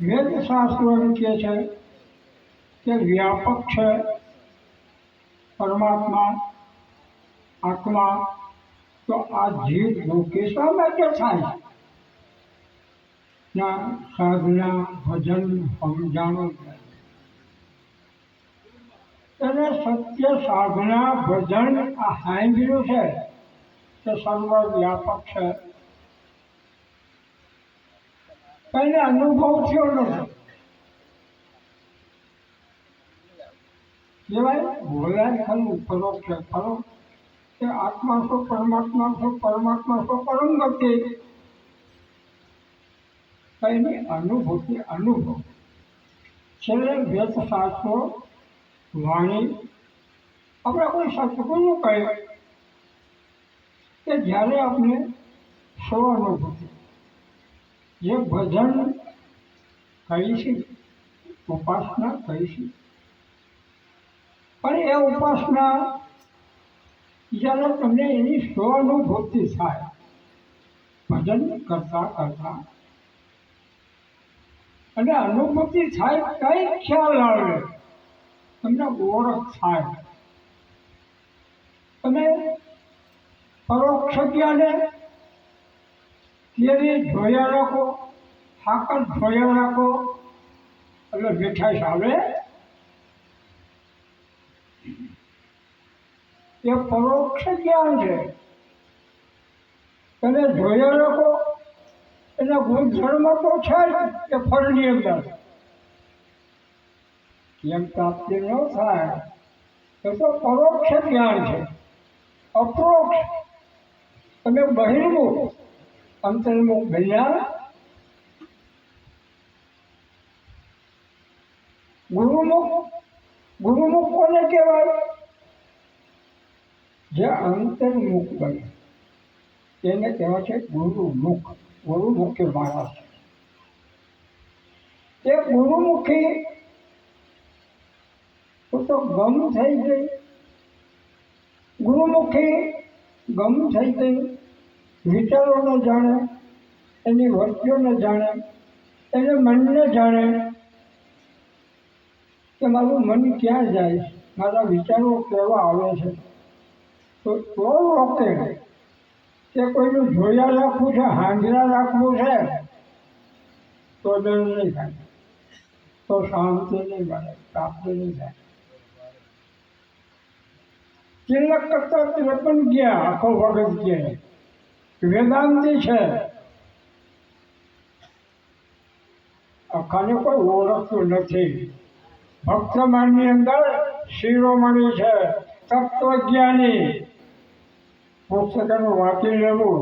વેદશાસ્ત્રો એમ કહે છે કે વ્યાપક છે પરમાત્મા આત્મા. તો આ જીવ ભૂખી શા માટે થાય? ના સાધના ભજન સમજાણો એને સત્ય સાધના ભજન આ સાંભળ્યું છે તે સર્વ વ્યાપક છે. એને અનુભવ થયો નથી. કહેવાય બોલાય ખરું પરોક્ષ છે ખરો કે આત્મા છો પરમાત્મા છો પરમાત્મા છો પરમ ગતિ. એની અનુભૂતિ અનુભવ છેલ્લે વેદશાસ્ત્રો વાણી આપણે કોઈ સત્પુરુષ કહે કે જ્યારે આપણે સ્વ અનુભૂતિ જે ભજન કહીશું ઉપાસના કહીશું પણ એ ઉપાસના જ્યારે તમને એની સ્વ અનુભૂતિ થાય ભજન કરતા કરતા અને અનુભૂતિ થાય કઈ ખ્યાલ આવે તમને ઓળખ થાય. તમે પરોક્ષ જ્ઞાને કેરી ધોયા રાખો સાકર ધોયા રાખો એટલે મીઠાશ આવે. એ પરોક્ષ જ્ઞાન છે. તમે ધોયા રાખો એના ગુણધર્મ તો છે જ કે ફળની અંદર એમ પ્રાપ્તિ ન થાય એ તો પરોક્ષ જ્ઞાન છે. અપરોક્ષ તમે બહિર્મુખ અંતર્મુખ બન્યા. ગુરુમુખ કોને કહેવાય? જે અંતર્મુખ બને એને કહેવાય છે ગુરુમુખ. ગુરુમુખી માણસ એ ગુરુમુખી તો ગમ થઈ ગઈ. ગુરુમુખી ગમ થઈ ગઈ. વિચારો ન જાણે એની વૃત્તિઓ ન જાણે એને મનને જાણે કે મારું મન ક્યાં જાય મારા વિચારો કેવા આવે છે. તો રોકે કે કોઈનું જોયા રાખવું છે હાંજરા રાખવું છે તો ડર નહીં થાય તો શાંતિ નહીં મળે પ્રાપ્તિ નહીં થાય. તિલક કરતા તિલકન ગયા આખો વખત ગયા વેદાંતિ છે. આખાને કોઈ ઓળખતું નથી. ભક્તમાનની અંદર શિરોમણી છે તત્વજ્ઞાની. પુસ્તકોનું વાંચી લેવું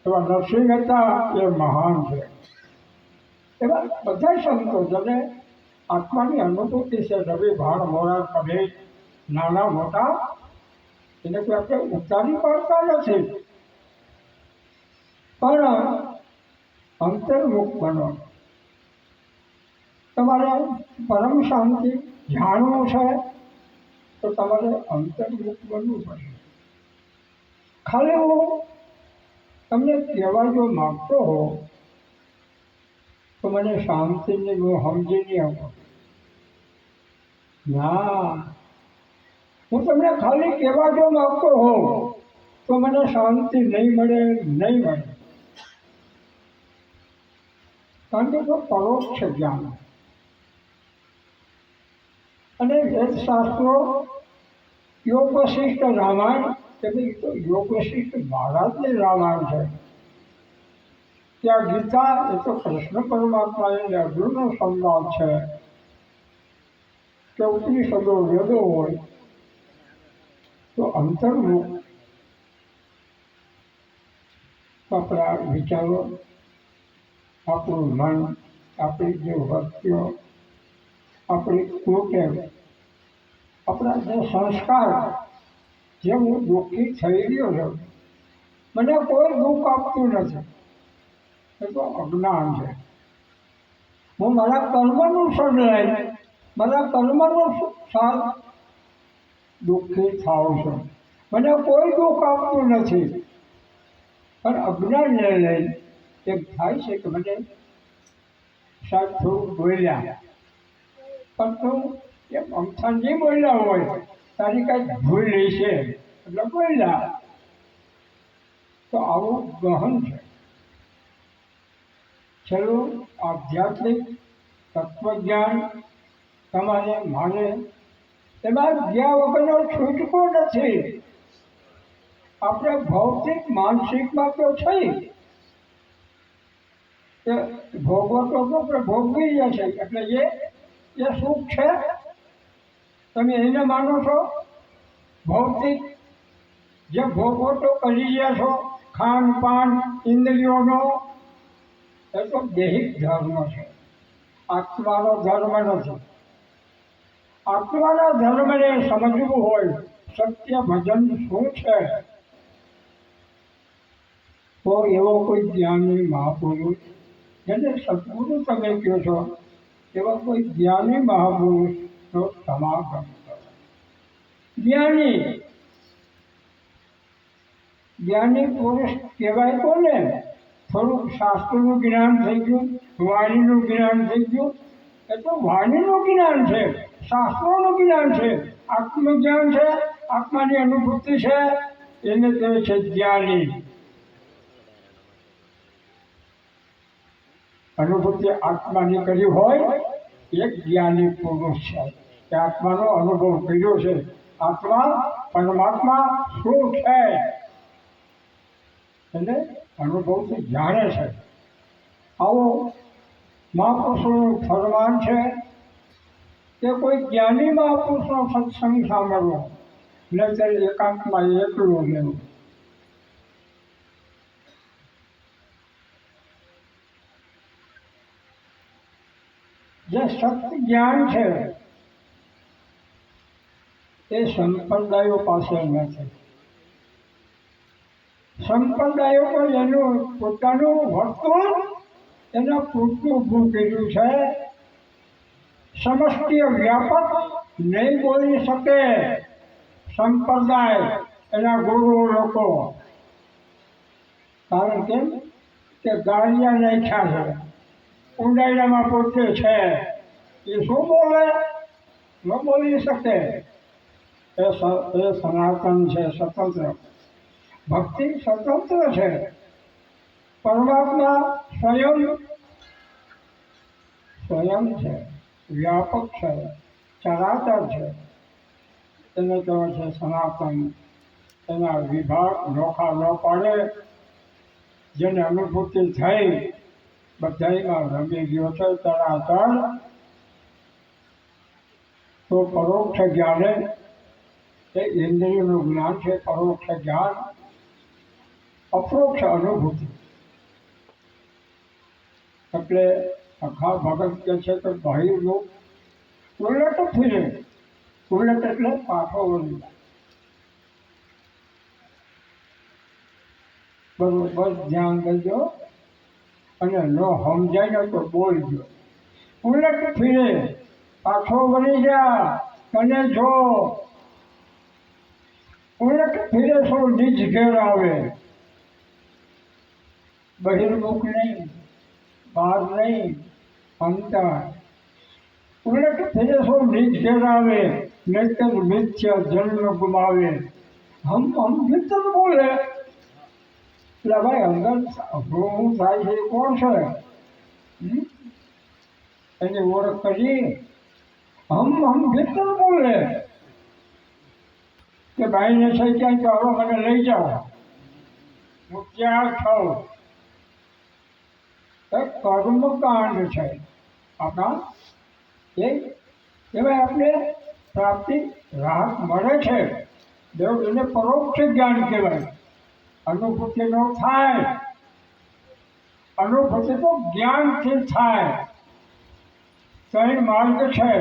એવા નરસિંહ હતા એ મહાન છે. એવા બધા સંતો જેને આત્માની અનુભૂતિ છે રવિ ભાણ મોરા કભે નાના મોટા એને કોઈ આપણે ઉતારી પાડતા નથી. પણ અંતર્મુખ બનો. તમારે પરમ શાંતિ જાણવું છે તો તમારે અંતર્મુખ બનવું પડશે. ખાલી હું તમને કહેવા જો માગતો હો તો મને શાંતિની હું સમજી નહીં આવું. ના, હું તમને ખાલી કહેવા જો માગતો હોઉં તો મને શાંતિ નહીં મળે નહીં મળે. કારણ કે તો પરોક્ષ જ્ઞાન અને વેદશાસ્ત્રો યોગ વશિષ્ઠ રામાયણ કે ભાઈ તો યોગ વશિષ્ઠ મહારાજની રામાયણ છે. ત્યાં ગીતા એ તો કૃષ્ણ પરમાત્મા અને અર્જુનનો સંવાદ છે કે ઉપનિષદો વેદો હોય તો અંતર્મુખ આપણા વિચારો આપણું મન આપણી જે વૃત્તિઓ આપણી કુટેવ આપણા જે સંસ્કાર જે હું દુઃખી થઈ ગયો છું મને કોઈ દુઃખ આપતું નથી એ તો અજ્ઞાન છે. હું મારા કર્મનું સર્જાય મારા કર્મનો સાથ દુઃખી થાઉં છું. મને કોઈ દુઃખ આપતું નથી પણ અજ્ઞાનને લઈને એમ થાય છે કે મને સાહેબ થોડુંક બોલ્યા, પણ તું એમ અમથા નહીં બોલ્યા હોય, તારી કાંઈક ભૂલ છે એટલે બોલ્યા. તો આવું ગહન છે. છેલ્લું આધ્યાત્મિક તત્વજ્ઞાન તમારે માને એમાં ગયા વગરનો છૂટકો નથી. આપણે ભૌતિક માનસિકમાં તો થઈ કે ભોગવતો તો ભોગવી જશે, એટલે એ સુખ છે. તમે એને માનો છો? ભૌતિક જે ભોગવતો કરી રહ્યા છો, ખાન પાન ઇન્દ્રિયોનો, એ તો દૈહિક ધર્મ છે, આત્માનો ધર્મ નથી. આત્માના ધર્મને સમજવું હોય, સત્ય ભજન શું છે, તો એવો કોઈ જ્ઞાની મહાપુરુષ, જેને સદગુરુ તમે કહો છો, એવા કોઈ જ્ઞાની મહાપુરુષનો સમાગમ કરો. જ્ઞાની પુરુષ કહેવાય કોને? થોડુંક શાસ્ત્રનું જ્ઞાન થઈ ગયું, વાણીનું જ્ઞાન થઈ ગયું, એ તો વાણીનું જ્ઞાન છે, શાસ્ત્રોનું જ્ઞાન છે, આત્મજ્ઞાન છે, આત્માની અનુભૂતિ છે, એને કહે છે જ્ઞાની. અનુભૂતિ આત્માની કરી હોય એક જ્ઞાની પુરુષ છે, કે આત્માનો અનુભવ કર્યો છે, આત્મા પરમાત્મા શું છે એટલે અનુભવથી જાણે છે. આવો મહાપુરુષોનું ફરમાન છે કે કોઈ જ્ઞાની મહાપુરુષનો સત્સંગ સાંભળવો, નહીંતર એકાંતમાં એકલું લેવું. જે સત્ય જ્ઞાન છે એ સંપ્રદાયો પાસે નથી. સંપ્રદાયો પર એનું પોતાનું વર્તન એના પૂરતું ઊભું કર્યું છે. સમષ્ટિ વ્યાપક નહીં બોલી શકે સંપ્રદાય, એના ગુરુ લોકો. કારણ કે ગાળિયા નાખ્યા છે, ઊંડાઈનામાં પોતે છે, એ શું બોલે? ન બોલી શકે. એ સનાતન છે, સ્વતંત્ર. ભક્તિ સ્વતંત્ર છે. પરમાત્મા સ્વયં છે, વ્યાપક છે, ચરાચર છે, એને કહેવાય છે સનાતન. એના વિભાગ નોખા ન પાડે. જેને અનુભૂતિ થઈ બધામાં રમી ગયો છે ચરાચર. તો પરોક્ષ જ્ઞાને એ ઇન્દ્રિયનું જ્ઞાન છે, પરોક્ષ જ્ઞાન. અપરોક્ષ અનુભૂતિ એટલે આખા ભગત કે છે કે બહિર્મુખ ઉલટ ફીરે. ઉલટ એટલે પાછો વળી. બરોબર ધ્યાન દેજો અને ન સમજાય ને તો બોલજો. ઉલટ ફીરે, પાછો વળી જા, તને જો ઉલટ ફીરે શું નીચ ઘેર આવે. બહિર્મુખ નહીં, બહાર નહીં, અંતર. ઉલટ ફીરે શું નીચ ઘેર આવે, નહીતર મિથ્ય જન્મ ગુમાવે. હમ ભીતર બોલે. એટલે ભાઈ અંદર હું થાય છે કોણ છે એની ઓળખ કરી. હમ ભીતર બોલે કે ભાઈને છે ક્યાંય તો હવે મને લઈ જાઓ, હું ત્યાં છું. કર્મકાંડ છે આપણા. એમાં આપણે પ્રાપ્તિ રાહત મળે છે. એને પરોક્ષ જ્ઞાન કહેવાય. અનુભૂતિ નો થાય, અનુભૂતિ તો જ્ઞાનથી થાય. ત્રણ માર્ગ છે: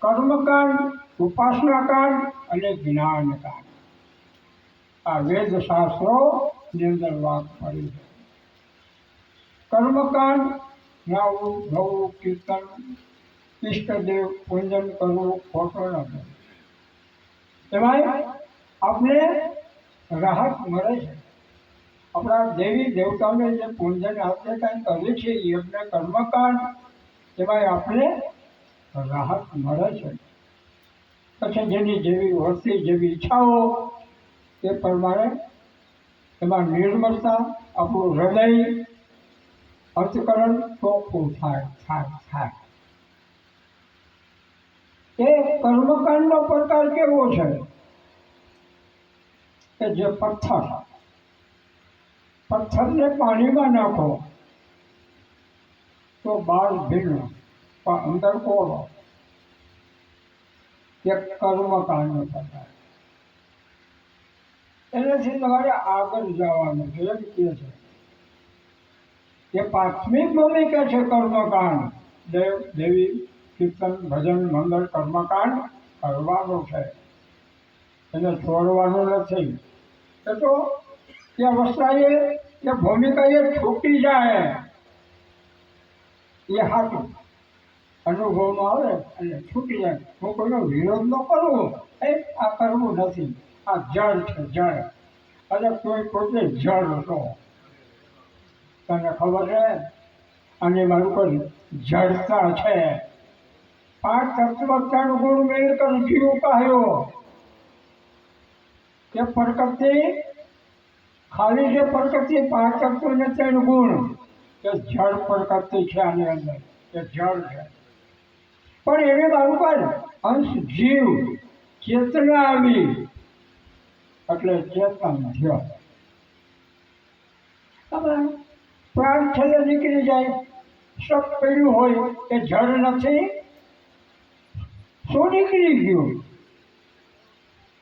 કર્મકાંડ, ઉપાસનાકાંડ અને જ્ઞાનકાંડ. આ વેદ શાસ્ત્રોની અંદર વાત પડી છે. કર્મકાંડ નાવું, ધોવું, કીર્તન, ઈષ્ટદેવ પૂજન કરવું ખોટો નથી. એમાંય આપણે રાહત મળે છે. આપણા દેવી દેવતાઓને જે પૂજન આપણે કાંઈ કરીએ છીએ, યજ્ઞ કર્મકાંડ, એમાંય આપણે રાહત મળે છે. પછી જેની જેવી વર્તી જેવી ઈચ્છાઓ એ પ્રમાણે એમાં નિર્મળતા, આપણું હૃદય અંતકરણ ચોખ્ખું થાય. એ કર્મકાંડનો પ્રકાર કેવો છે કે જે પથ્થરને પાણીમાં નાખો તો બહાર ભીનો પણ અંદર કોરો. એક કર્મકાંડનો પ્રકાર. એનાથી તમારે આગળ જવાનું છે એમ કહે છે. એ પ્રાથમિક ભૂમિકા છે કર્મકાંડ. દેવી કીર્તન ભજન મંગળ કર્મકાંડ કરવાનું છે, એને છોડવાનું નથી. એ તો એ અવસ્થાએ એ ભૂમિકા એ છૂટી જાય એ હાથું અનુભવમાં આવે અને છૂટી જાય. હું કોઈનો વિરોધ ન કરું, આ કરવું નથી, આ જળ છે જળ. અને કોઈ પોતે જળ હતો, તને ખબર છે? અને મારું કોઈ જડતા છે. 5 તત્વ 3 ગુણ મિલકર જીવ કહ્યો કે પ્રકૃતિ ખાલી છે. પ્રકૃતિ 5 તત્વ ને 3 ગુણ કે જળ પ્રકૃતિ છે. આની અંદર એ જળ છે. પણ એને મારું પર અંશ જીવ ચેતના આવી એટલે ચેતન થયો. પ્રાણ છેલ્લે નીકળી જાય, સબ પડ્યું હોય એ જળ નથી. શું નીકળી ગયું?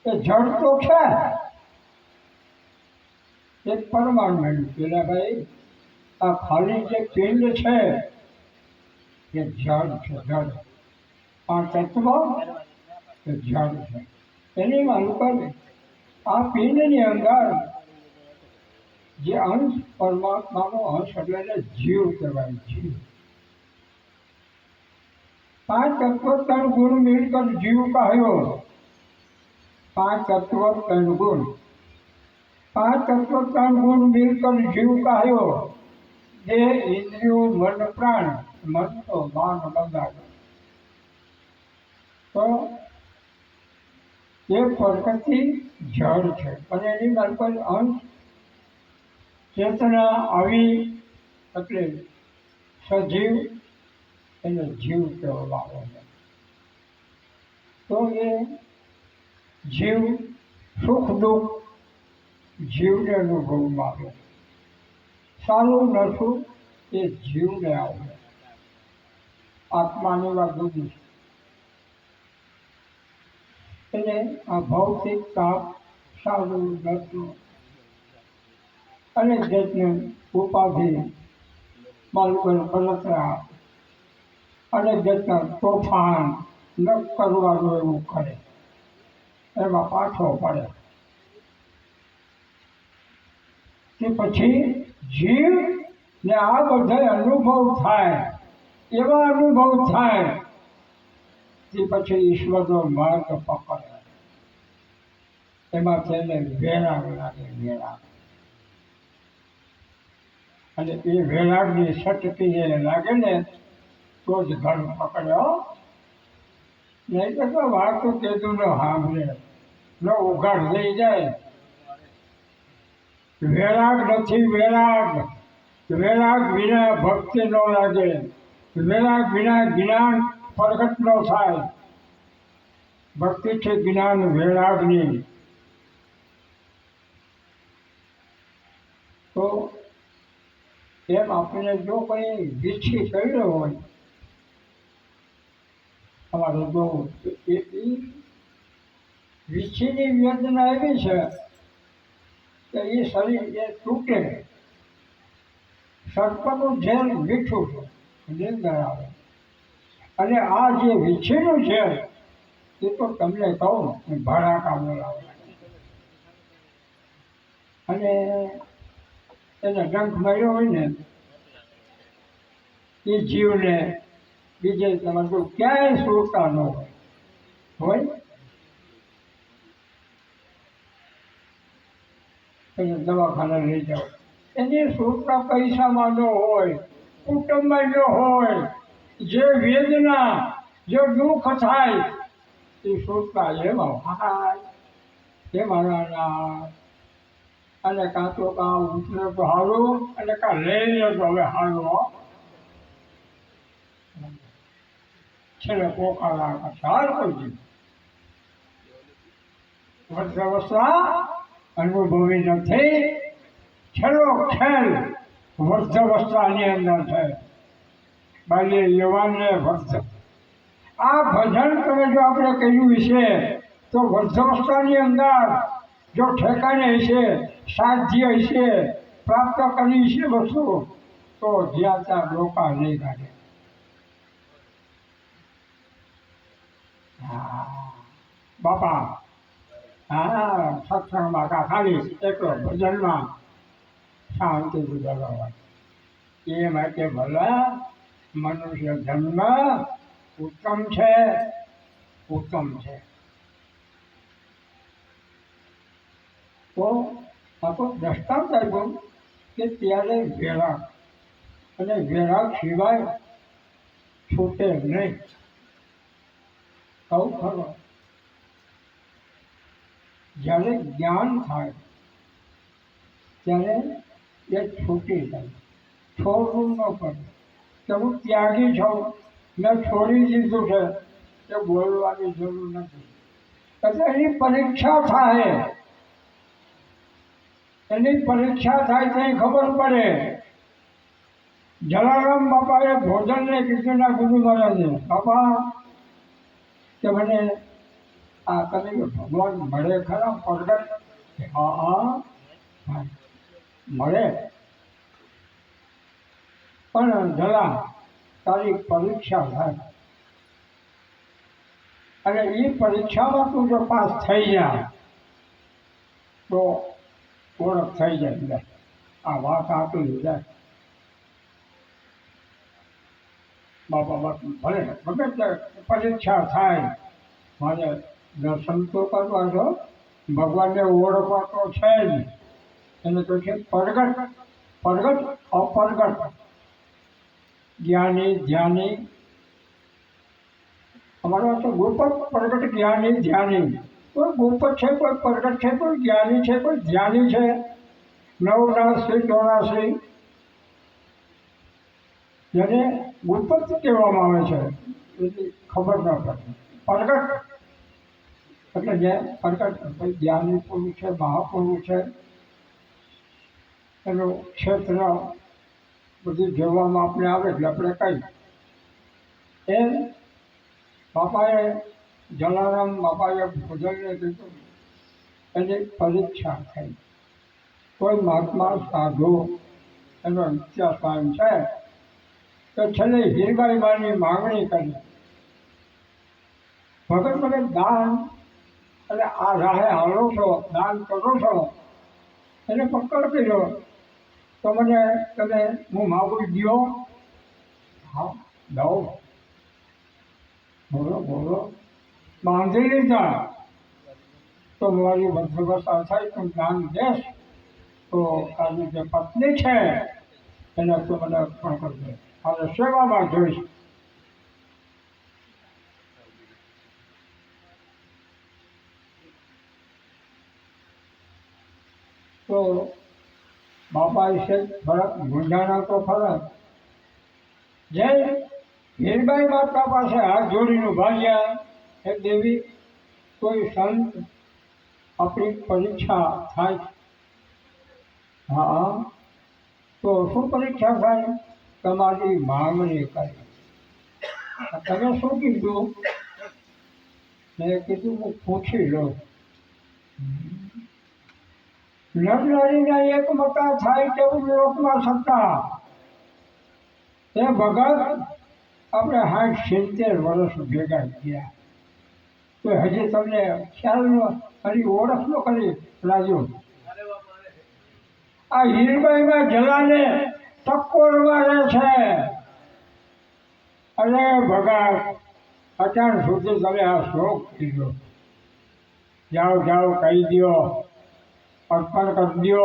એ જળ તો છે. એક પરમાણુ મળ્યું. પેલા ભાઈ આ ખાલી જે પિંડ છે એ જળ છે. જળ 5 તત્વ એ જળ છે. એની માલું કરે આ પિંડની અંદર જે અંશ પરમાત્માનો અંશ એટલે જીવ કહેવાય. જીવ 5 તત્વ 3 ગુણ મિલકર જીવ કહ્યો. 5 તત્વ 3 ગુણ. 5 તત્વ 3 ગુણ મિલકર જીવ કહ્યો. જે ઇન્દ્રિયો મન પ્રાણ. મન તો માન બંધાય. તો એ પ્રકૃતિ જળ છે અને એની માલકલ અંશ ચેતના આવી એટલે સજીવ, એને જીવ કહેવામાં આવે છે. તો એ જીવ સુખ દુઃખ જીવને અનુભવમાં આવે. સારું નરસું એ જીવને આવે. આત્માની વાત જુદી છે. એને આ ભૌતિક તાપ સારું નરસું અને જાતને ઉપાધિ માલુકલ બળતરા અને જાતના તોફાન ન કરવાનું એવું કરે, એમાં પાછો પડે. તે પછી જીવ ને આ બધા અનુભવ થાય, એવા અનુભવ થાય તે પછી ઈશ્વરનો માર્ગ પકડે. એમાં તેને વેરાગ લાગે. વેરાગ અને એ વેરાગની સટકી એને લાગે ને તો જ ઘર પકડ્યો. નહીં તો વાતો કીધું ન સાંભળે, ન ઉઘાડ થઈ જાય. વેરાગ નથી. વેરાગ વિના ભક્તિ ન લાગે. વેરાગ વિના જ્ઞાન પ્રગટ ન થાય. ભક્તિ છે જ્ઞાન વેરાગની. તો એમ આપણે જો કંઈ વીછી કર્યો હોય, અમારે જો એ વીછીની વેદના એવી છે કે એ શરીર એ તૂટે. સર્પનું ઝેર મીઠું છે, નિંદર આવે. અને આ જે વીછીનું છે એ તો તમને કહું ભડાકા બોલાવે. અને એને ડંખ માર્યો હોય ને એ જીવને બીજે તમારે ક્યાંય સુરતા ન હોય. એને દવાખાને લઈ જાઓ, એની સુરતા પૈસામાં ન હોય, કુટુંબમાં ન હોય, જે વેદના જે દુઃખ થાય એ શોધતા એમાં હાય એ મારા અને કાં તો કાં ઉતરે તો સારું અને કાં લઈ લે તો હવે સારું છેલ્લે પોકાળા ચાલ કરી દીધું વૃદ્ધાવસ્થા અનુભવી નથી છેલ્લો ખેલ વૃદ્ધાવસ્થાની અંદર છે બાલ્ય યુવાનને વૃદ્ધ આ ભજન તમે જો આપણે કહ્યું છે તો વૃદ્ધાવસ્થાની અંદર જો ઠેકાને હશે સાધ્ય હશે પ્રાપ્ત કરી છે વસ્તુ તો જ્યાં ત્યાં ડોકા નહીં કાઢે બાપા હા સત્સંગમાં ખાલી એકલો ભજનમાં શાંતિથી બોલાવા એ માટે ભલા મનુષ્ય જન્મ ઉત્તમ છે ઉત્તમ છે તો આપણો દ્રષ્ટાંત આપ્યો કે ત્યારે વેરાગ અને વેરાગ સિવાય છૂટે નહીં કહું ખરો જ્યારે જ્ઞાન થાય ત્યારે એ છૂટી જાય છોડવું ન પડે કે હું ત્યાગી છું મેં છોડી દીધું છે એ બોલવાની જરૂર નથી એટલે એની પરીક્ષા થાય એની પરીક્ષા થાય તો ખબર પડે જલારામ બાપાએ ભોજનને કીધું ના ગુરુ મહારાજે બાપા કે મને આ તમે ભગવાન મળે ખરા પ્રગટ હા મળે પણ જલા તારી પરીક્ષા થાય અને એ પરીક્ષામાં તું જો પાસ થઈ જાય તો ઓળખ થઈ જાય આ વાત આપી જાય બાપા બાપુ ભલે ગમે તે પરીક્ષા થાય મારે દર્શન તો કરવા છો ભગવાનને ઓળખવા તો છે જ એને તો છે પ્રગટ પ્રગટ અપ્રગટ જ્ઞાની ધ્યાની અમારો તો ગુપત પ્રગટ જ્ઞાની ધ્યાની કોઈ ગુપત છે કોઈ પ્રગટ છે કોઈ જ્ઞાની છે કોઈ ધ્યાની છે 89 જેને ગુપત કહેવામાં આવે છે એટલી ખબર ન પડે પ્રગટ એટલે જે પ્રગટ જ્ઞાની પુરુષ છે મહાપુરુષ છે એનું ક્ષેત્ર બધું જોવામાં આપણે આવે એટલે આપણે કહી એ બાપાએ જલારામ બાપાએ ભોજનને કીધું એની પરીક્ષા થઈ કોઈ મહાત્મા સાધુ એનો ઇતિહાસ કાયમ છે તો છેલ્લે હીરબાઈ બાની માંગણી કરી ભગત મને દાન એટલે આ રાહે હાલો છો દાન કરો છો એને પકડ કર્યો તો મને તમે હું માગું દો હા દઉં બોલો બોલો બાંધી લીધા તો મારી વૃદ્ધાવસ્થા થાય તો દાન દેશ તો તારી જે પત્ની છે એને તો મને અર્પણ કરજે અને સેવામાં જોઈશ તો બાપા વિશે ફરક મૂંઝાણા તો ફરક જે હીરબાઈ માતા પાસે હાથ જોડીને ભાગ્યા હે દેવી કોઈ સંત આપણી પરીક્ષા થાય હા તો શું પરીક્ષા થાય તમારી માંગણી કરી તમે શું કીધું મેં કીધું હું પૂછી લઉં નરનારીના એક મતા થાય તેવું લોકમાં સત્તા એ ભગત આપણે 60-70 વર્ષ ભેગા ગયા તો હજી તમને ખ્યાલ હજી ઓળખ ન કરી લાગ્યો આ હીરબાઈમાં જલાને ટક્કોરમાં રહે છે અરે ભગત અત્યાર સુધી તમે આ શ્લોક કીધો જાઓ જાઓ કહી દો અર્પણ કરી દો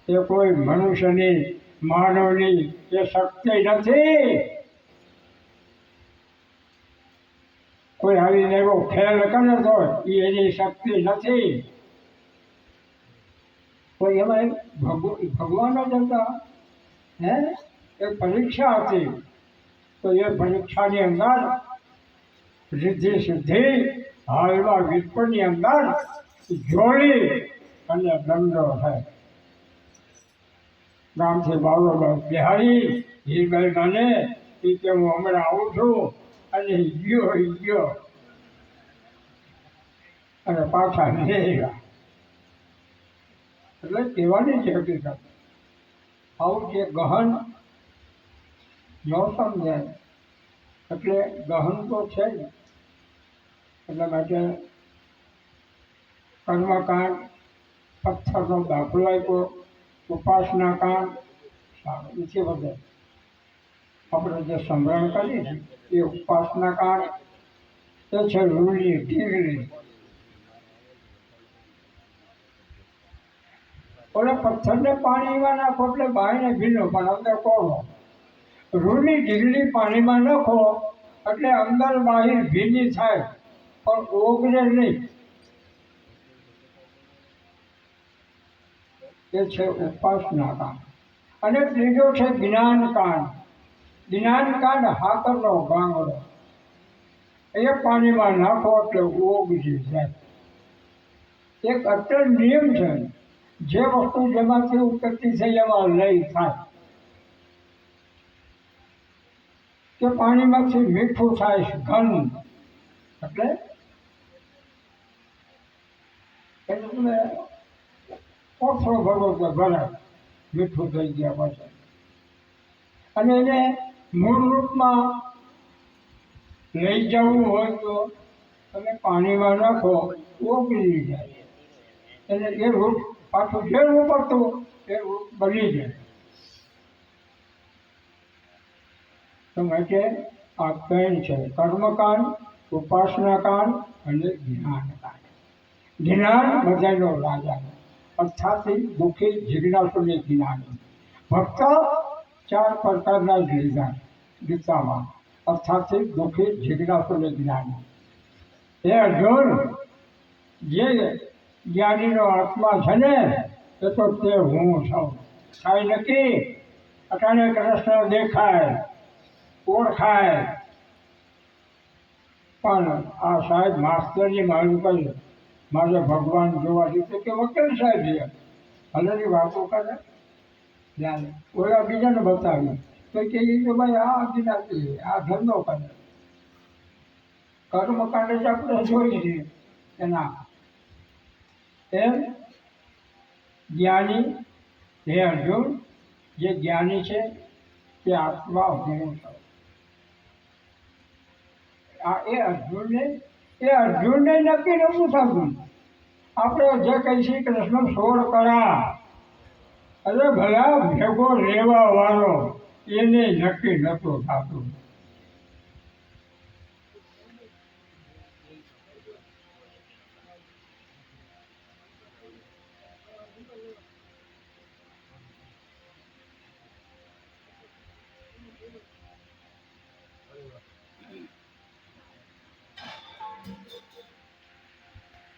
એ કોઈ મનુષ્યની માનવની એ શક્તિ નથી કોઈ આવીને એવો ખેલ કરે તો એ એની શક્તિ નથી. તો એમાં ભગવાન જ હતા. એ પરીક્ષા હતી. તો એ પરીક્ષાની અંદર રિદ્ધિ સિદ્ધિ હાલમાં વિશ્વની અંદર જોડી અને દંડો થાય. ગામથી બાવળો બિહારી હીરબાઈ મને એ કે હું હમણાં આવું છું અને ગયો અને પાછા નહીં ગયા. એટલે કહેવાની છે હકીકત. આવું જે ગહન ન સમજાય એટલે ગહન તો છે જ. એટલા માટે કર્મકાંડ, પથ્થરનો દાખલો આપ્યો, ઉપાસના કાંડ, એથી વધે આપણે જે સંગ્રહ કરીએ છીએ એ ઉપાસના કાંડ એ છે રૂની ઢીંગલી. ઓલા પથ્થરને પાણીમાં નાખો એટલે બહારને ભીનો પણ અંદર કોરો. રૂની ઢીંગલી પાણીમાં નાખો એટલે અંદર બહાર ભીની થાય પણ ઓગળે નહીં. એ છે ઉપાસના કાંડ. અને ત્રીજો છે જ્ઞાનકાંડ. જ્ઞાનકાંડ હાકરનો ગાંગડો. એ પાણીમાં નાખો એટલે ઓગળી જાય. એક અટલ નિયમ છે, જે વસ્તુ જેમાંથી ઉત્પત્તિ થઈ એમાં લય થાય. કે પાણીમાંથી મીઠું થાય છે ઘન, એટલે તમે ઓછો ભરો તો ભરાય મીઠું થઈ ગયા પછી. અને એને મૂળ રૂપમાં લઈ જવું હોય તો તમે પાણીમાં નાખો ઓગળી જાય. એટલે એ રૂપ પાછું જે રૂપ હતું એ રૂપ બની જાય. તો માટે આ ત્રણ છે: કર્મકાંડ, ઉપાસનાકાંડ અને જ્ઞાનકાંડ. જ્ઞાન બધાનો રાજા, અર્થાત દુઃખી જિજ્ઞાસુને જ્ઞાની. ભક્ત ચાર પ્રકારના જ લીધા ગીતામાં, અર્થાત દુઃખી જિજ્ઞાસુને જ્ઞાની. એ અર્જુન, જે જ્ઞાનીનો આત્મા છે ને એ તો તે હું છું. કાંઈ નક્કી અટાણે કૃષ્ણ દેખાય, ઓળખાય, પણ આ સાહેબ માસ્તરની મારું કહ્યું મારે ભગવાન જોવાથી તો કે વકીલ સાહેબ છે હલેની વાતો કરે. ત્યારે ઓલા બીજાને બતાવ્યું તો કે ભાઈ આ અજ્ઞાતી, આ ધંધો કરે. કર્મકાંડ જ આપણે જોઈ છીએ એના. એમ જ્ઞાની, હે અર્જુન, જે જ્ઞાની છે તે આત્મા હું છું. એ અર્જુનને નક્કી નતું થતું. આપણે જે કહીએ કૃષ્ણ 16 કળા, અરે ભલા ભેગો રહેવા વાળો એને નક્કી નતું થતું.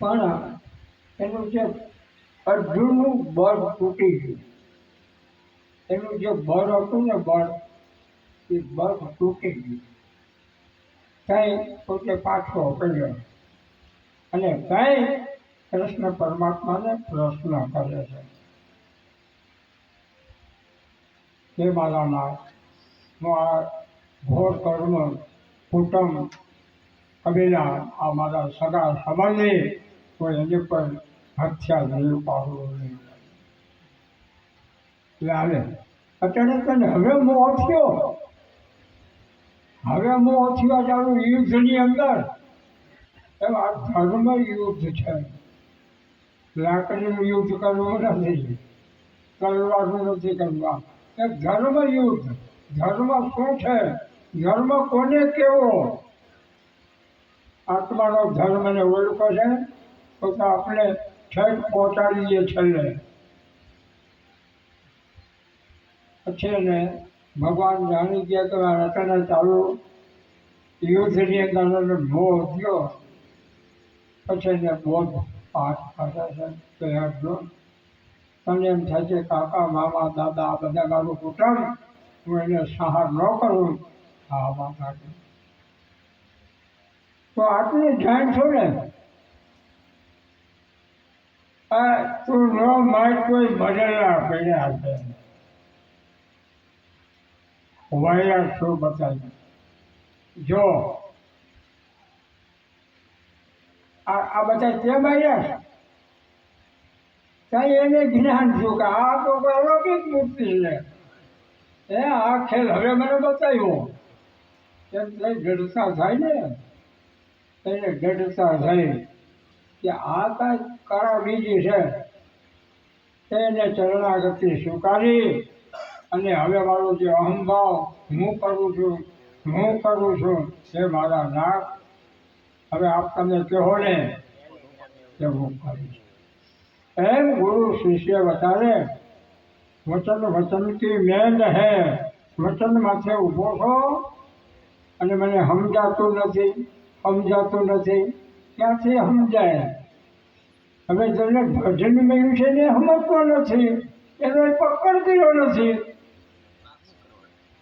પણ એનું જે અર્જુનનું બળ તૂટી ગયું. એનું જે બળ હતું ને બળ, એ બળ તૂટી ગયું. કઈ પોતે પાછો પડ્યો અને કઈ કૃષ્ણ પરમાત્માને પ્રશ્ન કરે છે, હે મારા નાથ, હું આ ઘોર કર્મ, કુટુંબ, કબીલા, આ મારા સગા સંબંધી કોઈ એની પર હથિયાર નહીં પાડવું નહીં. એટલે હાલે અત્યારે તને હવે મોહ થયો. હવે મોહ થયો ચાલુ યુદ્ધની અંદર. એમ આ ધર્મ યુદ્ધ છે. લાકડીનું યુદ્ધ કરવું નથી, તલવારનું નથી કરવા. એ ધર્મ યુદ્ધ. ધર્મ શું છે? ધર્મ કોને કેવો? આત્માનો ધર્મને ઓળખો છે તો આપણે ઠેક પહોંચાડીએ છેલ્લે. પછી એને ભગવાન જાણી ગયા કે આ રચના ચાલુ યુદ્ધની અંદર મોહ થયો, પછી એને બોધ પાઠ પાછા છે તૈયાર થયો. તને એમ થાય છે કાકા મામા દાદા આ બધા મારું કુટુંબ, હું એને સહાર ન કરું. હા વાત આપી તો આટલી જાણ છો ને, તું ન માય કોઈ મરેલા પડ્યા છે વાયર શું બતાવી. જો આ બધા કેમ આવ્યા કઈ એને જ્ઞાન થયું કે આ તો કોઈ અલૌકિક મૂર્તિ છે. આ ખેલ હવે મને બતાવ્યો એમ કઈ જડતા થાય ને, એને જડતા થઈ કે આ કઈ કળા બીજી છે. એને ચરણાગતિ સ્વીકારી અને હવે મારો જે અહંભાવ હું કરું છું એ મારા નાક હવે આપ તમે કહો ને કે હું કરીશ. એમ ગુરુ શિષ્ય બતાવે વચન કી મેંદ હે, વચન માથે ઊભો છો અને મને સમજાતું નથી. ક્યાંથી સમજાય? હવે જેને ભજન મળ્યું છે ને સમજતો નથી, એનો પકડ કર્યો નથી.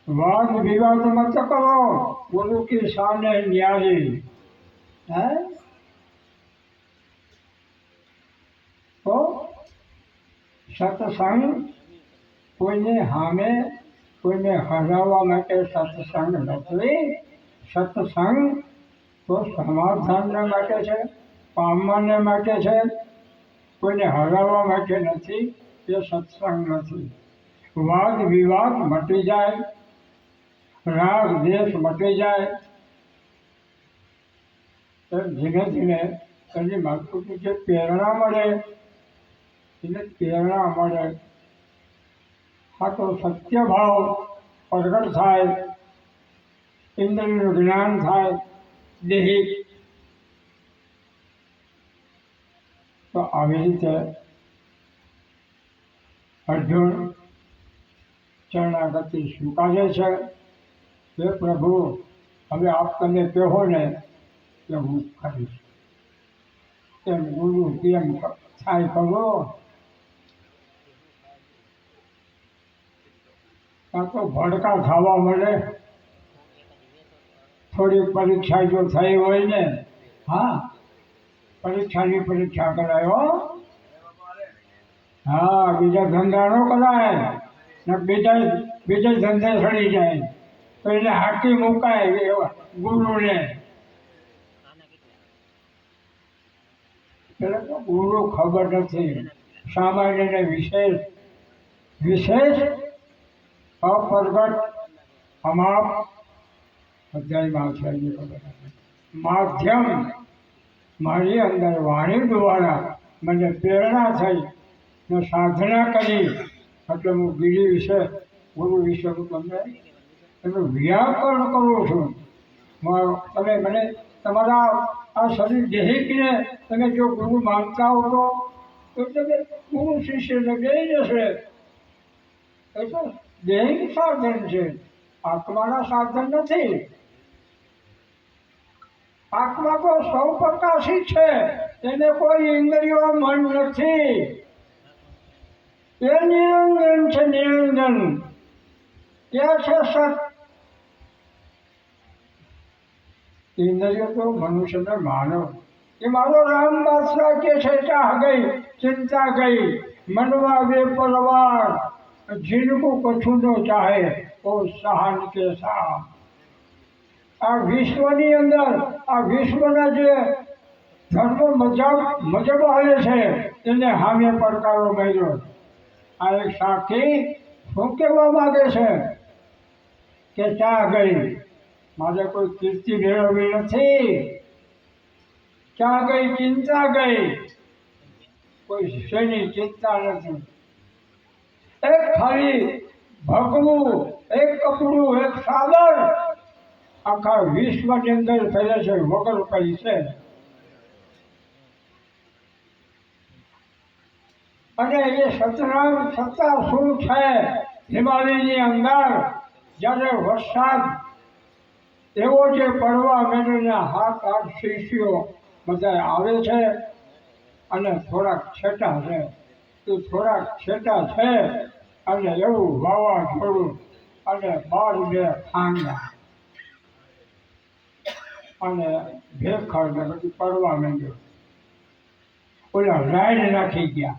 વાદ વિવાદ મત કરો, ગુરુ કી સામે ન્યારી. તો સત્સંગ કોઈને સામે કોઈને હરાવવા માટે સત્સંગ નથી. સત્સંગ તો સમાધાનને માટે છે, પામવાને માટે છે, કોઈને હરાવવા માટે નથી. એ સત્સંગ નથી. વાદ વિવાદ મટી જાય, રાગ દેશ મટી જાય, ધીમે ધીમે એની માતૃથી જે પ્રેરણા મળે આ તો સત્ય ભાવ પ્રગટ થાય, ઇન્દ્રિયનું જ્ઞાન થાય દેહિક. તો આવી રીતે અર્જુન ચરણાગતિ સ્વીકારે છે કે પ્રભુ હવે આપ તમે કહો ને કે હું કરીશ. એમ ગુરુ કેમ થાય કરો? કાં તો ભડકા ખાવા મળે. થોડી પરીક્ષા જો થઈ હોય ને, હા પરીક્ષા કરાય. હા બીજા ધંધા ન કરાય ને, બીજા ધંધે ચડી જાય તો એને હાકી મુકાય ગુરુને. એટલે તો ગુરુ ખબર નથી. સામાન્ય વિશેષ અપ્રગટ અમાપ અધ્યાયમાં છે. માધ્યમ મારી અંદર વાણી દ્વારા મને પ્રેરણા થઈ ને સાધના કરી એટલે હું ગીરી વિશે ગુરુ વિશે હું તમને એનું વ્યાકરણ કરું છું. તમે મને તમારા આ શરીર દેહિકને તમે જો ગુરુ માનતા હો તો તમે ગુરુ શિષ્યને બે જશે. એ તો દેહિક સાધન છે, આત્માના સાધન નથી. આત્મા તો સૌ પ્રકાશિત છે, એને કોઈ ઇન્દ્રિયો મન નથી. એ નિરંજન છે, નિરંજન. એ છે સત. ઇન્દ્રિયો તો મનુષ્યને માનવ એ મારો રામ બાદશાહ કે છે ચાહ ગઈ ચિંતા ગઈ મનવા વે પરવાર જીનકો કછું ન ચાહે ઓ સહાન કે સાહ. આ વિશ્વની અંદર આ વિશ્વના જે ધર્મ મજબ હાલે છે એને સામે પડકારો મળ્યો. આ એક સાક્ષી શું કહેવા માંગે છે કે ચા ગઈ, મારે કોઈ કીર્તિ મેળવવી નથી. ચા ગઈ ચિંતા ગઈ, કોઈ શેની ચિંતા નથી. એક ખાલી ભગવું, એક કપડું, એક સાદર આખા વિશ્વની અંદર ફેલે છે વગર કઈ છે. અને એ સતરામ સત્તા શું છે? હિમાલયની અંદર જ્યારે વરસાદ એવો જે પડવા મેળવીને 7-8 શિષ્યો બધા આવે છે અને થોડાક છેટા છે. તો થોડાક છેટા છે અને એવું વાવાઝોડું અને 12 ખાંગા અને ભેખડ ને બધું પડવા માંડ્યું. ઓલા લાઈન નાખી ગયા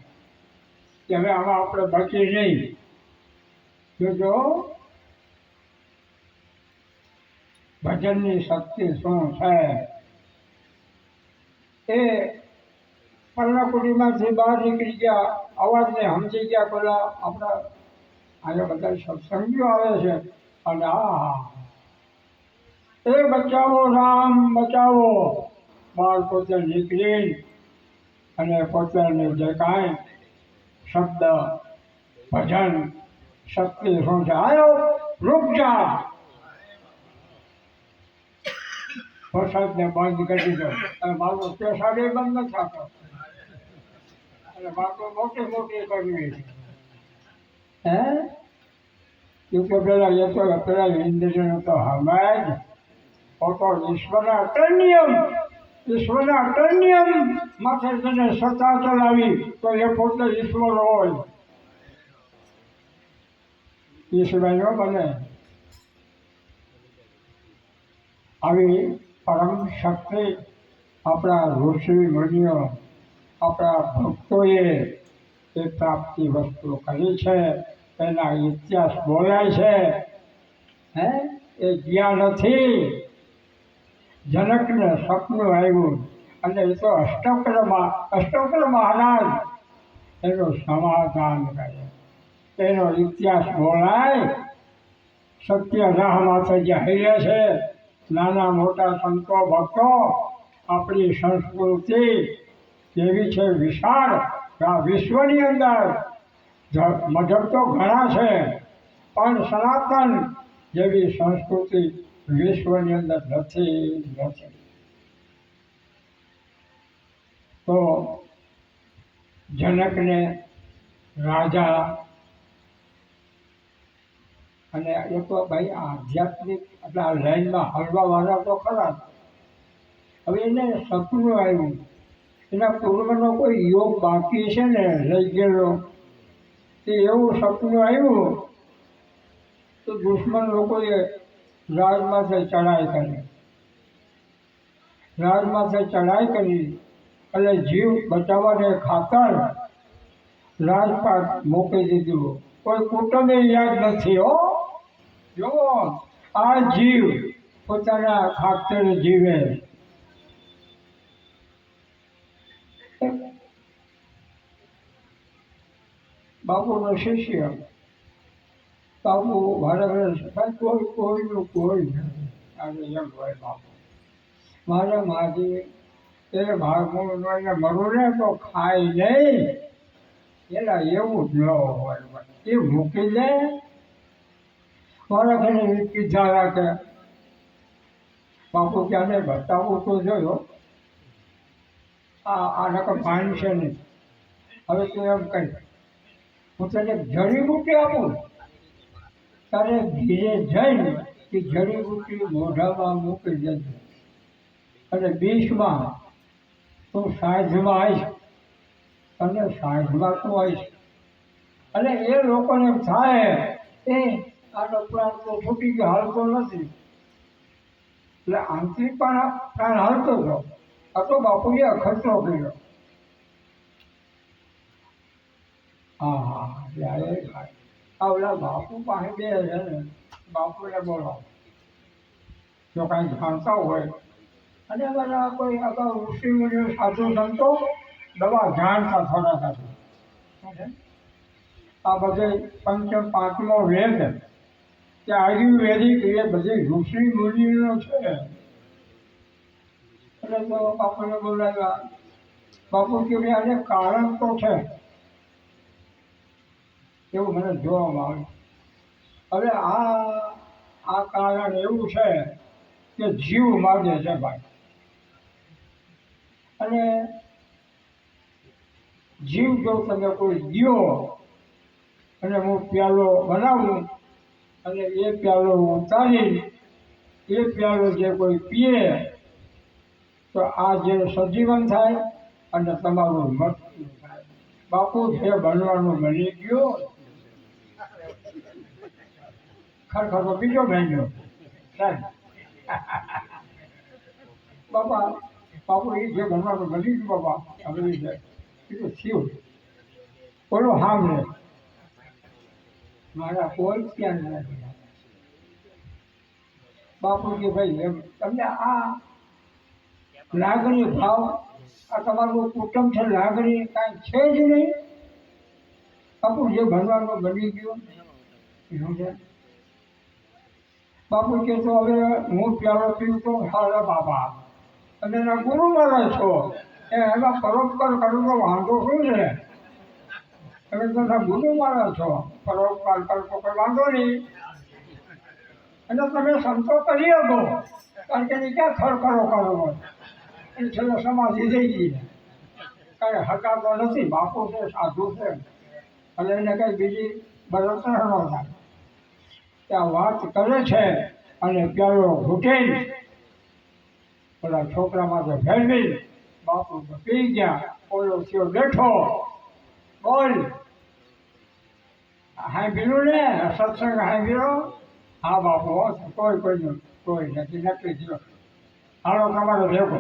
કે હવે આમાં આપણે બચી નહીં. જોજો ભજનની શક્તિ શું છે. એ પર્ણકુટીમાંથી બહાર નીકળી ગયા, અવાજને સમજી ગયા. પેલા આપણા અહીંયા બધા સત્સંગીઓ આવે છે અને એ બચાવો રામ બચાવો. બાળ પોતે નીકળી અને પોતાની જે કાંઈ શબ્દ ભજન શક્તિ શું છે, આવ્યો રૂક જા. વરસાદને બંધ કરી દીધો અને મારો પેશાબ બંધ નથી થતો અને વાતો મોટી મોટી કરવી. હે એ તો પેલા ઇન્દ્રિયનો તો હમાય જ પોતો ઈશ્વરના અટન્યમ માથે તેને સત્તા ચલાવી તો એ પોતે ઈશ્વર હોય. ઈશ્વર નો બને. આવી પરમ શક્તિ આપણા ઋષિ મુનિઓ આપણા ભક્તોએ એ પ્રાપ્તિ વસ્તુ કરી છે. એના ઇતિહાસ બોલાય છે. હે એ જ્ઞાન નથી. જનકને સપનું આવ્યું અને એ તો અષ્ટોક્ર મહારાજ એનું સમાધાન કરે. એનો ઇતિહાસ બોલાય. સત્ય રાહ માથે જે હૈયા છે નાના મોટા સંતો ભક્તો, આપણી સંસ્કૃતિ કેવી છે વિશાળ. આ વિશ્વની અંદર મજહબ તો ઘણા છે પણ સનાતન જેવી સંસ્કૃતિ વિશ્વની અંદર નથી. તો જનકને રાજા અને એ તો ભાઈ આધ્યાત્મિક એટલે આ લાઈનમાં હલવા વાળા તો ખરા. હવે એને સપનું આવ્યું. એના પૂર્વનો કોઈ યોગ બાકી છે ને લઈ ગયેલો તે એવું સપનું આવ્યું તો દુશ્મન લોકોએ રાજમાથે ચડાઈ કરી. રાજમાથે ચડાઈ કરી એટલે જીવ બચાવવાને ખાતર રાજપાટ મૂકી દીધું. કોઈ કુટુંબે યાદ નથી. હો જો આ જીવ પોતાના ખાતર જીવે. બાપુનો શિષ્ય બાપુ કોઈ કોઈનું કોઈ નથી. એમ હોય બાપુ મારે માજી એ ભાગનું મરું ને તો ખાય નહીં. એના એવું જ ન હોય. એ મૂકી દે મારા ઘરે કીધા રાખે. બાપુ ક્યારે બતાવવું તો જોયો આ રકમ પાણી છે નહીં. હવે તું એમ કહી હું તને જડીબુટી આપું. તારે ધીરે જઈને એ જડીબુટી મોઢામાં મૂકી દેજે અને 20માં તું સાંજમાં આવીશ. તને સાંજમાં તું આવીશ અને એ લોકોને એમ થાય એ આનો પ્રાણ તો છૂટી ગયો, હાલતો નથી. એટલે આંતરિક પ્રાણ હાલતો હતો. આ તો બાપુએ અખતરો કર્યો. હા ઓલા બાપુ પાસે બે છે ને બાપુને બોલાવો જો કાંઈ જાણતા હોય. અને બધા કોઈ અગાઉ ઋષિ મુનિઓ સાધુ સંતો દવા જાણતા થોડા સાધુ. આ બધે પાંચમો વેદ કે આયુર્વેદિક એ બધી ઋષિ મુનિઓ છે. એટલે તો બાપુને બોલાવ્યા. બાપુ કે આને કારણ તો છે એવું મને જોવામાં આવે. હવે આ કારણ એવું છે કે જીવ માગે છે ભાઈ. અને જીવ જો તમે કોઈ ગયો અને હું પ્યાલો બનાવું અને એ પ્યાલો ઉતારી એ પ્યાલો જે કોઈ પીએ તો આ જે સજીવન થાય અને તમારું મૃત્યુ થાય. બાપુ જે બનવાનું બની ગયો, ખરેખર તો બીજો બન્યો સાહેબ. બાપા બાપુ એ જે બનવાનું બની ગયું બાપા, હવે એ તો થયું. બોલો સાંભળે મારા કોઈ ત્યાં નથી. બાપુ કે ભાઈ એમ તમને આ લાગણી ભાવ, આ તમારું કુટુંબ છે, લાગણી કાંઈ છે જ નહીં. બાપુ જે ભણવાનું બની ગયું એવું છે. બાપુ કે તો હવે હું પ્યારો પીવું તો સારા બાપા અને એના ગુરુ મારા છો, એમાં પરોપકાર કરવો વાંધો શું છે? તમે તો ગુરુ મારા છો, પરોપકાર કરતો કોઈ વાંધો નહીં. અને તમે સંતો કરી શકો, કારણ કે એને ક્યાં ખરખરો કરવો એ છેલ્લે સમાધિ થઈ ગઈ. કાંઈ હકાતો નથી. બાપુ છે, સાધુ છે, અને એને કંઈ બીજી બળતરા ન થાય. ત્યાં વાત કરે છે અને પ્યાલો ઘૂંટીને પેલા છોકરા માટે ફેરવી બાપુ પી ગયા. ઓલો થયો બેઠો, બોલ હાંભળ્યું ને સત્સંગ હાંભળ્યો? હા બાપુ, કોઈનું કોઈ નથી, નક્કી થયો. હાલો તમારો ભેગો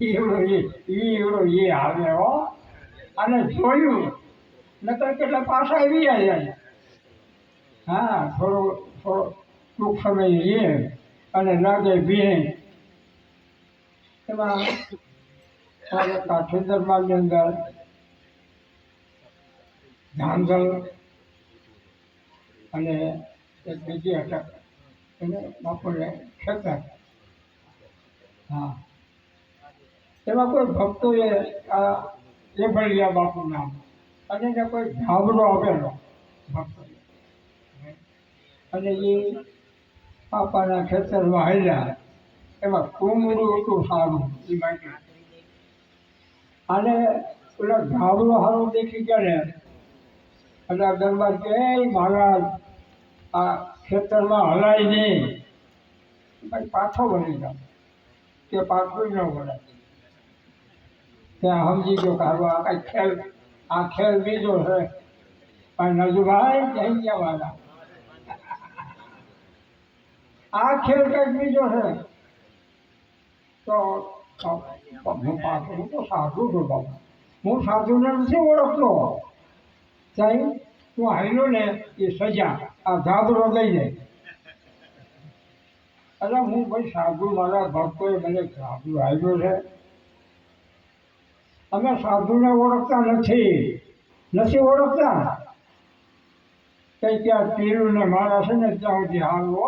એવડો એ આવે હો. અને જોયું નકર કેટલા પાછા આવી જાય. હા, થોડો ટૂંક સમય એ અને લાગે બે એમાં કાઠેન્દ્રમાની અંદર ધાંધલ અને એક બીજી અટક એને બાપુને ખેતર. હા, એમાં કોઈ ભક્તોએ આ એભળિયા બાપુ નામ અને એને કોઈ ધાબળો આપેલો ભક્તો, અને એ પાપાના ખેતરમાં હાલ્યા. એમાં કુમડું હતું સારું એ માટે, અને પેલા ધાબળો સારું દેખી ગયા ને એટલે દરબાર કે મહારાજ આ ખેતરમાં હલાય નહીં, ભાઈ પાછો વળી જાવ કે પાછું ન વળાય. ત્યાં સમજી ગયો કે આ કાંઈ ખેલ, આ ખેલ બીજો છે. પણ નજુભાઈ જઈ ગયા વાળા, આ ખેલ કંઈક બીજો છે. તો હું તો સાધુ છું બાબા, હું સાધુને નથી ઓળખતો. સાહેબ તું હાલ્યો ને એ સજા, આ ધાબળો લઈ જાય. અરે હું ભાઈ સાધુ, મારા ભક્તોએ મને સાધુ હાલ્યો છે. અમે સાધુને ઓળખતા નથી ઓળખતા. કઈ ત્યાં પીરું ને મારા છે ને ત્યાં સુધી હાલવો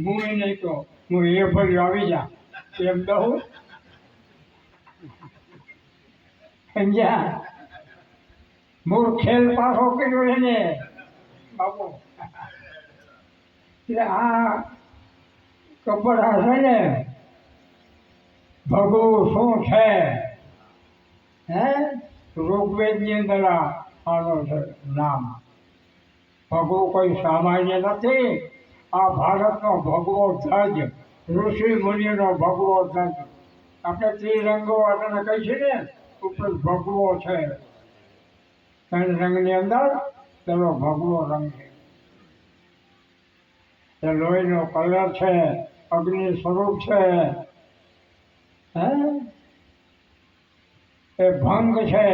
હું એ નહીં તો હું એ ભર્યું આવી જા એમ દઉં. સમજ્યા? મૂળ ખેલ પાછો કર્યો એને બાપુ. એટલે આ કપડા છે ને ભગુ શું છે? હે, ઋગ્વેદની અંદર આનો છે નામ. ભગવો કોઈ સામાન્ય નથી. આ ભારતનો ભગવો ધ્વજ, ઋષિ મુનિનો ભગવો ધ્વજ. આપણે ત્રિરંગો આપણને કહી છે ને ઉપર ભગવો છે. ત્રણ રંગની અંદર પેલો ભગવો રંગ છે. એ લોહીનો કલર છે, અગ્નિ સ્વરૂપ છે. હે, એ ભંગ છે,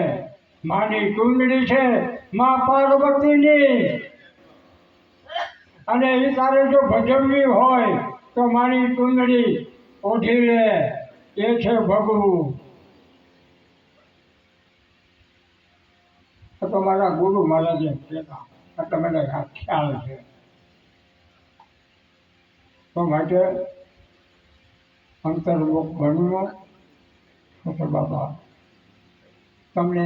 માની કુંડળી છે, મા પાર્વતીની. અને એ તારે જો ભજવવી હોય તો મારી કુંડળી ઓઢી લે, એ છે ભગવું. તો મારા ગુરુ મહારાજે કહેતા એટલે મને ખ્યાલ છે. તો માટે અંતર્મુખ બનવું તો બાબા તમને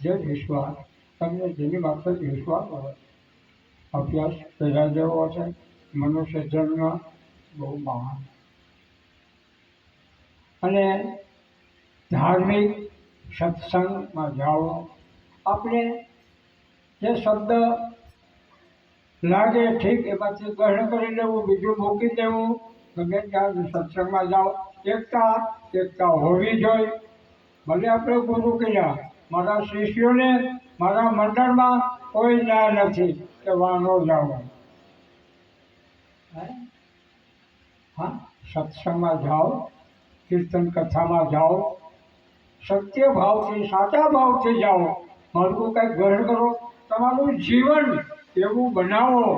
જે વિશ્વાસ, તમને જેની માફક વિશ્વાસ હોય, અભ્યાસ પહેલા જેવો છે. મનુષ્ય જન્મ બહુ મહાન, અને ધાર્મિક સત્સંગમાં જાઓ. આપણે જે શબ્દ લાગે ઠીક એમાંથી ગ્રહણ કરી લેવું, બીજું મૂકી દેવું. ગમે ત્યાં સત્સંગમાં જાઓ, એકતા હોવી જોઈએ. ભલે આપણે ગુરુ કહ્યા, મારા શિષ્યોને મારા મંડળમાં કોઈ ન્યાય નથી કે વાનો જાઓ. હા, સત્સંગમાં જાઓ, કીર્તન કથામાં જાઓ, સત્ય ભાવથી સાચા ભાવથી જાઓ. મારું કંઈક ગ્રહણ કરો, તમારું જીવન એવું બનાવો